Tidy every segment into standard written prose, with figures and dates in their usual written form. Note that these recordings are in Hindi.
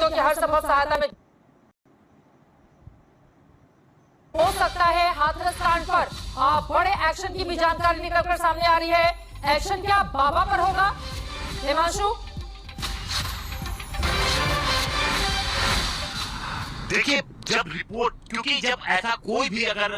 जो कि हर संभव सहायता में हो सकता है। हाथरस कांड पर बड़े एक्शन की भी जानकारी निकलकर सामने आ रही है। एक्शन क्या बाबा पर होगा, हिमांशु? देखिए, जब रिपोर्ट, क्योंकि जब ऐसा कोई भी अगर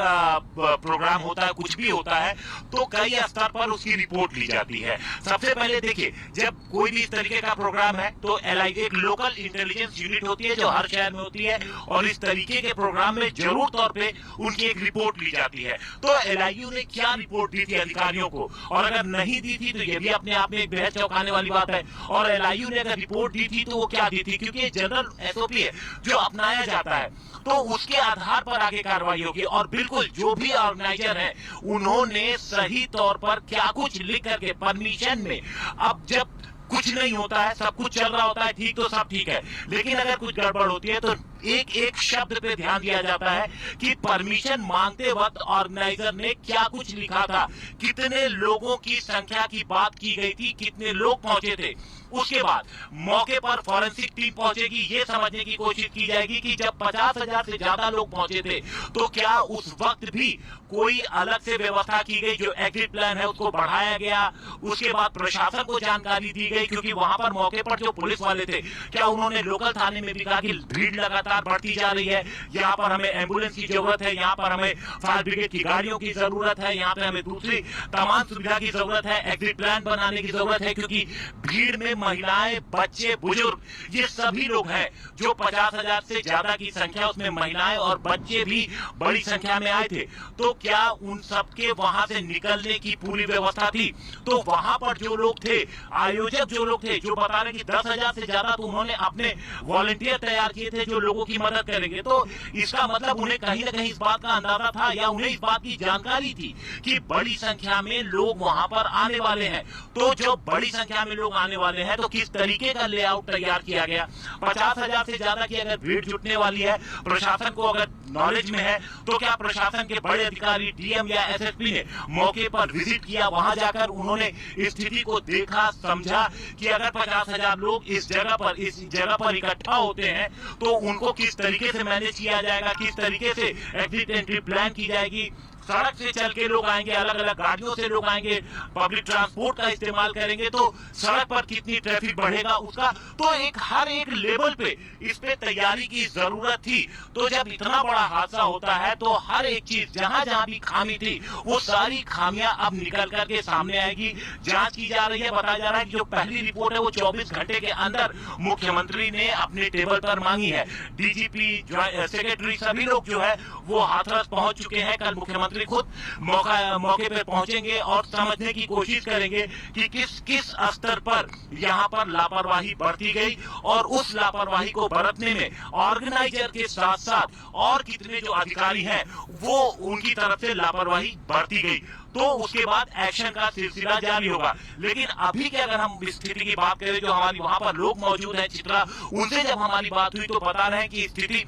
प्रोग्राम होता है, कुछ भी होता है, तो कई स्तर पर उसकी रिपोर्ट ली जाती है। सबसे पहले देखिए, जब कोई भी इस तरीके का प्रोग्राम है तो एलआईयू एक लोकल इंटेलिजेंस यूनिट होती है जो हर शहर में होती है, और इस तरीके के प्रोग्राम में जरूर तौर पे उनकी एक रिपोर्ट ली जाती है। तो एलआईयू ने क्या रिपोर्ट दी थी अधिकारियों को, और अगर नहीं दी थी तो ये भी अपने आप में एक बेहद चौंकाने वाली बात है। और एलआईयू ने अगर रिपोर्ट दी थी तो वो क्या दी थी, क्योंकि जनरल एसओपी है जो अपनाया जाता है, तो उसके आधार पर आगे कार्रवाई होगी। और बिल्कुल जो भी ऑर्गेनाइजर है उन्होंने सही तौर पर क्या कुछ लिख करके परमिशन में, अब जब कुछ नहीं होता है, सब कुछ चल रहा होता है ठीक, तो सब ठीक है, लेकिन अगर कुछ गड़बड़ होती है तो एक एक शब्द पे ध्यान दिया जाता है कि परमिशन मांगते वक्त ऑर्गेनाइजर ने क्या कुछ लिखा था, कितने लोगों की संख्या की बात की गई थी, कितने लोग पहुंचे थे। उसके बाद मौके पर फॉरेंसिक टीम पहुंचेगी, ये समझने की कोशिश की जाएगी कि जब 50,000 से ज्यादा लोग पहुंचे थे तो क्या उस वक्त भी कोई अलग से व्यवस्था की गई, जो एग्जिट प्लान है उसको बढ़ाया गया। उसके बाद प्रशासन को जानकारी दी गई, क्योंकि वहां पर मौके पर जो पुलिस वाले थे, क्या उन्होंने लोकल थाने में भी कहा कि भीड़ लगातार बढ़ती जा रही है, यहाँ पर हमें एम्बुलेंस की जरूरत है, यहाँ पर हमें फायर ब्रिगेड की गाड़ियों की जरूरत है, यहाँ पे हमें दूसरी तमाम सुविधा की जरूरत है, एग्जिट प्लान बनाने की जरूरत है, क्योंकि भीड़ में महिलाएं, बच्चे, बुजुर्ग, ये सभी लोग हैं। जो 50,000 से ज्यादा की संख्या, उसमें महिलाएं और बच्चे भी बड़ी संख्या में आए थे, तो क्या उन सबके वहां से निकलने की पूरी व्यवस्था थी? तो वहां पर जो लोग थे, आयोजक जो लोग थे, जो बता रहे कि 10,000 से ज्यादा तो उन्होंने अपने वॉलंटियर तैयार किए थे जो लोगों की मदद करेंगे, तो इसका मतलब उन्हें कहीं ना कहीं इस बात का अंदाजा था, या उन्हें इस बात की जानकारी थी कि बड़ी संख्या में लोग वहां पर आने वाले हैं। तो जो बड़ी संख्या में लोग आने वाले हैं, तो किस तरीके का लेआउट तैयार किया गया? 50,000 से ज्यादा की अगर भीड़ जुटने वाली है, प्रशासन को अगर नॉलेज में है, तो क्या प्रशासन के बड़े अधिकारी, डीएम या एसएसपी ने मौके पर विजिट किया? वहां जाकर उन्होंने स्थिति को देखा, समझा कि अगर 50,000 लोग इस जगह पर इकट्ठा होते हैं तो उनको किस तरीके से मैनेज किया जाएगा, किस तरीके से एग्जिट एंट्री प्लान की जाएगी। सड़क से चल के लोग आएंगे, अलग अलग गाड़ियों से लोग आएंगे, पब्लिक ट्रांसपोर्ट का इस्तेमाल करेंगे, तो सड़क पर कितनी ट्रैफिक बढ़ेगा उसका, तो हर एक लेवल पे इस पे तैयारी की जरूरत थी। तो जब इतना बड़ा हादसा होता है तो हर एक चीज, जहां जहां भी खामी थी, वो सारी खामियां अब निकल करके सामने आएगी। जांच की जा रही है, बताया जा रहा है कि जो पहली रिपोर्ट है वो 24 घंटे के अंदर मुख्यमंत्री ने अपने टेबल पर मांगी है। डीजीपी, सेक्रेटरी, सभी लोग जो है वो हाथरस पहुंच चुके हैं। कल मुख्यमंत्री खुद मौके पर पहुंचेंगे और समझने की कोशिश करेंगे कि किस स्तर पर यहां पर लापरवाही बरती गई, और उस लापरवाही को बरतने में ऑर्गेनाइजर के साथ साथ और कितने जो अधिकारी हैं वो उनकी तरफ से लापरवाही बरती गई। तो उसके बाद एक्शन का सिलसिला जारी होगा। लेकिन अभी के अगर हम स्थिति की बात करें, जो हमारी वहां पर लोग मौजूद हैं चित्रा, उनसे जब हमारी बात हुई तो बता रहे हैं कि स्थिति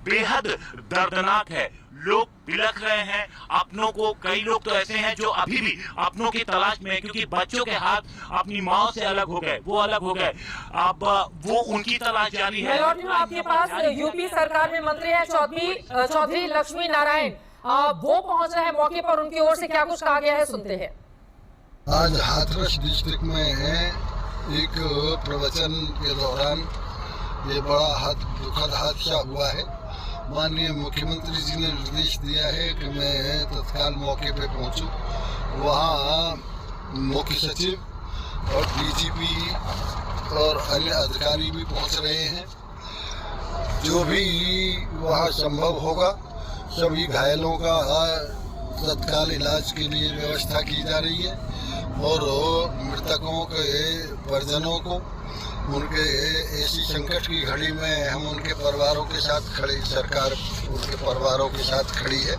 बेहद दर्दनाक है। लोग बिलख रहे हैं अपनों को, कई लोग तो ऐसे हैं जो अभी भी अपनों की तलाश में है, क्योंकि बच्चों के हाथ अपनी माँ से अलग हो गए, वो अलग हो गए, अब वो उनकी तलाश जारी है। आपके पास यूपी सरकार में मंत्री है चौधरी लक्ष्मी नारायण, वो पहुंच रहे हैं मौके पर, उनकी ओर से क्या कुछ कहा गया है, सुनते हैं। आज हाथरस डिस्ट्रिक्ट में एक प्रवचन के दौरान ये बड़ा दुखद हादसा हुआ है। माननीय मुख्यमंत्री जी ने निर्देश दिया है कि मैं तत्काल मौके पे पहुंचूं। वहाँ मुख्य सचिव और डीजीपी और अन्य अधिकारी भी पहुंच रहे हैं। जो भी वहाँ संभव होगा, सभी घायलों का तत्काल इलाज के लिए व्यवस्था की जा रही है, और मृतकों के परिजनों को उनके ऐसी संकट की घड़ी में हम उनके परिवारों के साथ खड़ी, सरकार उनके परिवारों के साथ खड़ी है।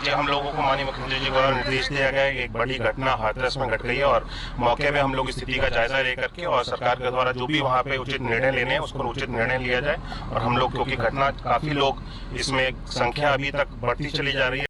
ये हम लोगों को माननीय मुख्यमंत्री जी द्वारा निर्देश दिया गया है। एक बड़ी घटना हाथरस में घट गई है, और मौके पे हम लोग स्थिति का जायजा लेकर के और सरकार के द्वारा जो भी वहाँ पे उचित निर्णय लेने हैं उसको उचित निर्णय लिया जाए। और हम लोग, क्योंकि घटना काफी लोग इसमें संख्या अभी तक बढ़ती चली जा रही है।